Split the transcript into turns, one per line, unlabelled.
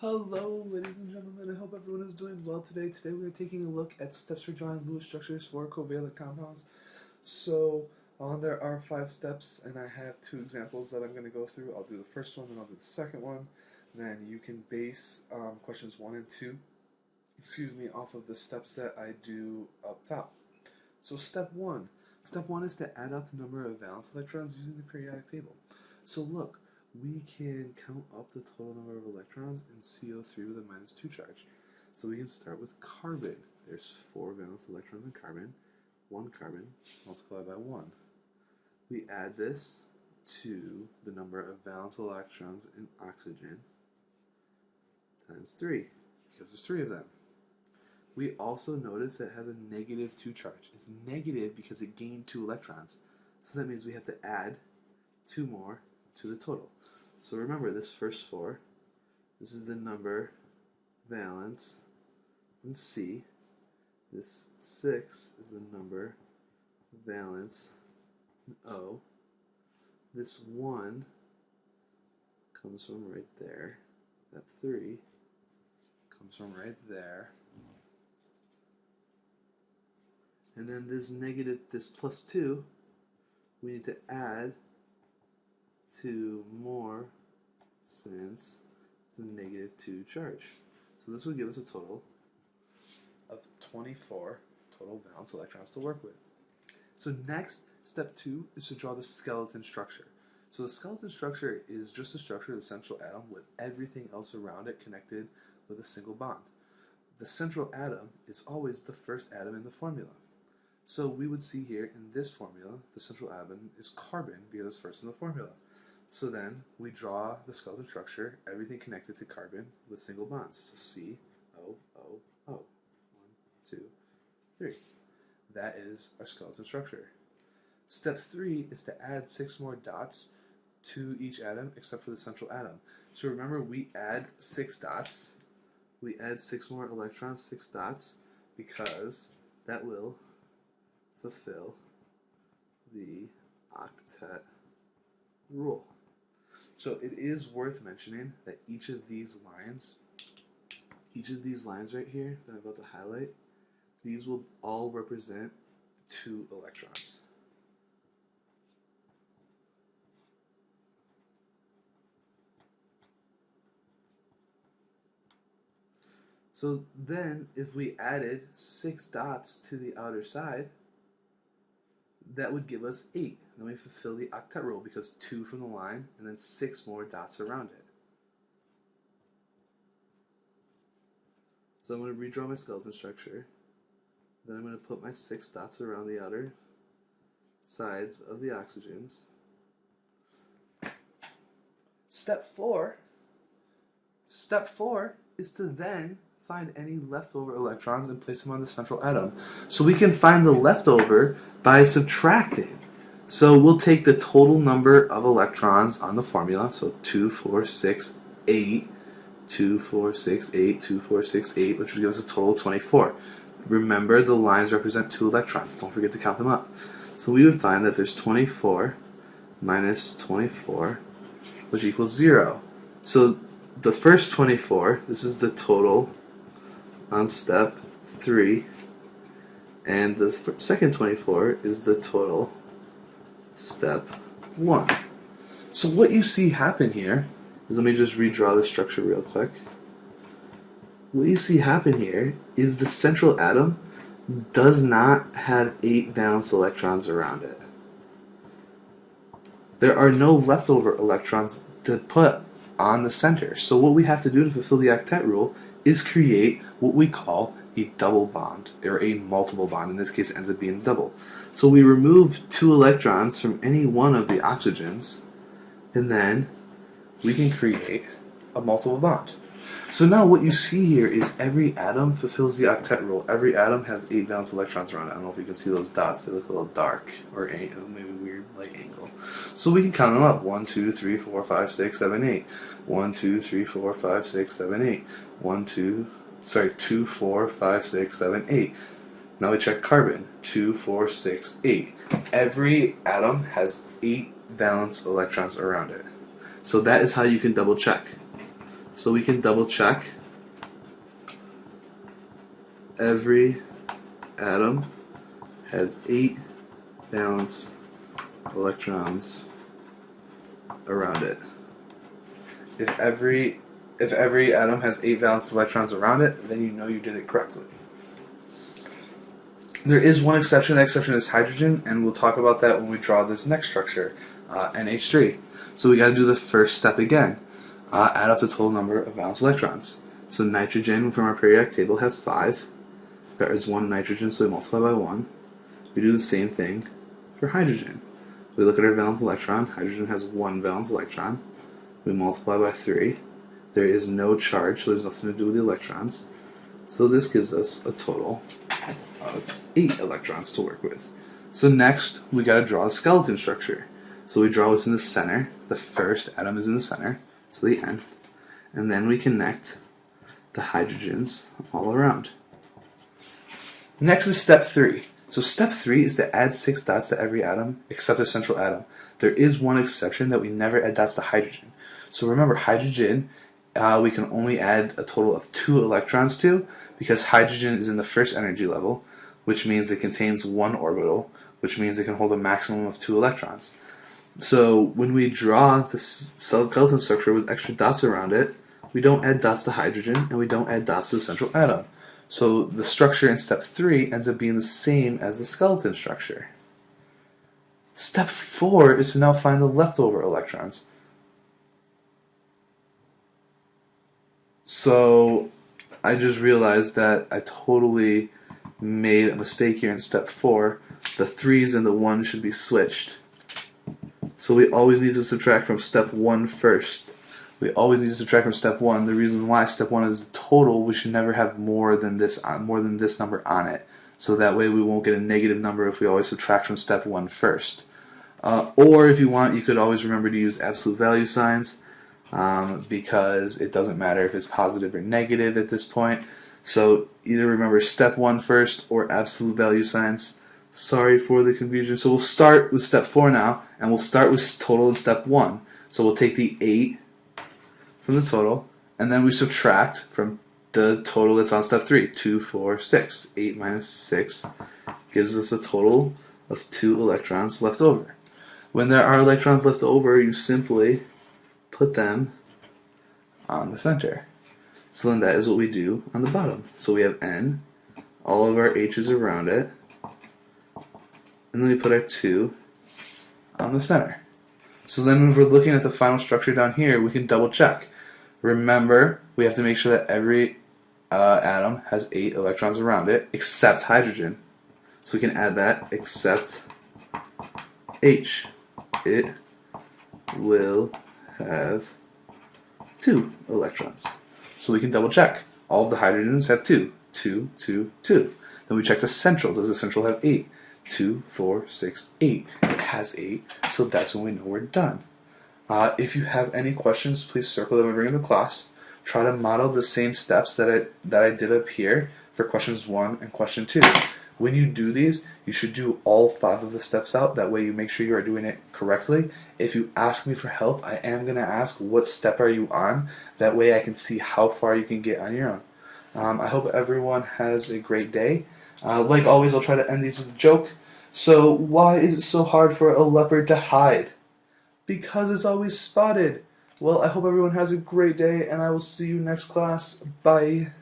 Hello, ladies and gentlemen. I hope everyone is doing well today. Today we are taking a look at steps for drawing Lewis structures for covalent compounds. So, there are 5 steps, and I have 2 examples that I'm going to go through. I'll do the first one, and I'll do the second one. Then you can base questions 1 and 2, off of the steps that I do up top. So, step 1. Step 1 is to add up the number of valence electrons using the periodic table. So, look. We can count up the total number of electrons in CO3 with a -2 charge. So we can start with carbon. There's 4 valence electrons in carbon. 1 carbon multiplied by 1. We add this to the number of valence electrons in oxygen times 3, because there's 3 of them. We also notice that it has a -2 charge. It's negative because it gained 2 electrons. So that means we have to add 2 more to the total. So remember, this first 4, this is the number valence in C. This 6 is the number valence in O. This 1 comes from right there. That 3 comes from right there. And then this plus 2, we need to add 2 more since it's a -2 charge. So this would give us a total of 24 total valence electrons to work with. So next, step 2 is to draw the skeleton structure. So the skeleton structure is just the structure of the central atom with everything else around it connected with a single bond. The central atom is always the first atom in the formula. So we would see here in this formula, the central atom is carbon because it's first in the formula. So then we draw the skeleton structure, everything connected to carbon with single bonds. So C, O, O, O. 1, 2, 3. That is our skeleton structure. Step 3 is to add 6 more dots to each atom except for the central atom. So remember, we add 6 dots. We add 6 more electrons, 6 dots, because that will fulfill the octet rule. So it is worth mentioning that each of these lines right here that I'm about to highlight, these will all represent 2 electrons. So then if we added 6 dots to the outer side, that would give us 8. Then we fulfill the octet rule because 2 from the line and then 6 more dots around it. So I'm going to redraw my skeleton structure. Then I'm going to put my 6 dots around the outer sides of the oxygens. Step 4 is to then find any leftover electrons and place them on the central atom. So we can find the leftover by subtracting. So we'll take the total number of electrons on the formula, so 2, 4, 6, 8, 2, 4, 6, 8, 2, 4, 6, 8, which would give us a total of 24. Remember, the lines represent 2 electrons. Don't forget to count them up. So we would find that there's 24 minus 24, which equals 0. So the first 24, this is the total on step 3, and the second 24 is the total step 1. So what you see happen here is, let me just redraw the structure real quick. What you see happen here is the central atom does not have 8 valence electrons around it. There are no leftover electrons to put on the center. So what we have to do to fulfill the octet rule is create what we call a double bond, or a multiple bond. In this case, it ends up being double. So we remove 2 electrons from any one of the oxygens, and then we can create a multiple bond. So now what you see here is every atom fulfills the octet rule. Every atom has 8 valence electrons around it. I don't know if you can see those dots. They look a little dark, or maybe weird light angle. So we can count them up. 1, 2, 3, 4, 5, 6, 7, 8. 1, 2, 3, 4, 5, 6, 7, 8. 2, 4, 5, 6, 7, 8. Now we check carbon. 2, 4, 6, 8. Every atom has 8 valence electrons around it. So that is how you can double check. So we can double check every atom has 8 valence electrons around it. If every atom has 8 valence electrons around it, then you know you did it correctly. There is one exception. That exception is hydrogen, and we'll talk about that when we draw this next structure, NH3. So we got to do the first step again. Add up the total number of valence electrons. So nitrogen from our periodic table has 5. There is 1 nitrogen, so we multiply by 1. We do the same thing for hydrogen. We look at our valence electron. Hydrogen has 1 valence electron. We multiply by 3. There is no charge, so there's nothing to do with the electrons. So this gives us a total of 8 electrons to work with. So next, we got to draw a skeleton structure. So we draw what's in the center. The first atom is in the center, so the N. And then we connect the hydrogens all around. Next is step 3. So step 3 is to add 6 dots to every atom except the central atom. There is one exception, that we never add dots to hydrogen. So remember, hydrogen we can only add a total of 2 electrons to, because hydrogen is in the first energy level, which means it contains 1 orbital, which means it can hold a maximum of 2 electrons. So when we draw the skeleton structure with extra dots around it, we don't add dots to hydrogen and we don't add dots to the central atom. So the structure in step 3 ends up being the same as the skeleton structure. Step 4 is to now find the leftover electrons. So I just realized that I totally made a mistake here in step 4. The 3's and the 1 should be switched. So we always need to subtract from step 1 first. We always need to subtract from step 1. The reason why step 1 is the total, we should never have more than this number on it. So that way we won't get a negative number if we always subtract from step 1 first. Or if you want, you could always remember to use absolute value signs, because it doesn't matter if it's positive or negative at this point. So either remember step 1 first or absolute value signs. Sorry for the confusion. So we'll start with step 4 now, and we'll start with total in step 1. So we'll take the 8 from the total, and then we subtract from the total that's on step 3. 2, 4, 6. 8 minus 6 gives us a total of 2 electrons left over. When there are electrons left over, you simply put them on the center. So then that is what we do on the bottom. So we have N, all of our H's around it, and then we put our 2 on the center. So then when we're looking at the final structure down here, we can double check. Remember, we have to make sure that every atom has 8 electrons around it, except hydrogen. So we can add that, except H. It will have 2 electrons. So we can double check. All of the hydrogens have 2. 2, 2, 2. Then we check the central. Does the central have 8? 2, 4, 6, 8. It has 8, so that's when we know we're done. If you have any questions, please circle them and bring them to class. Try to model the same steps that I did up here for questions 1 and question 2. When you do these, you should do all 5 of the steps out. That way you make sure you are doing it correctly. If you ask me for help, I am going to ask, what step are you on? That way I can see how far you can get on your own. I hope everyone has a great day. Like always, I'll try to end these with a joke. So, why is it so hard for a leopard to hide? Because it's always spotted. Well, I hope everyone has a great day, and I will see you next class. Bye.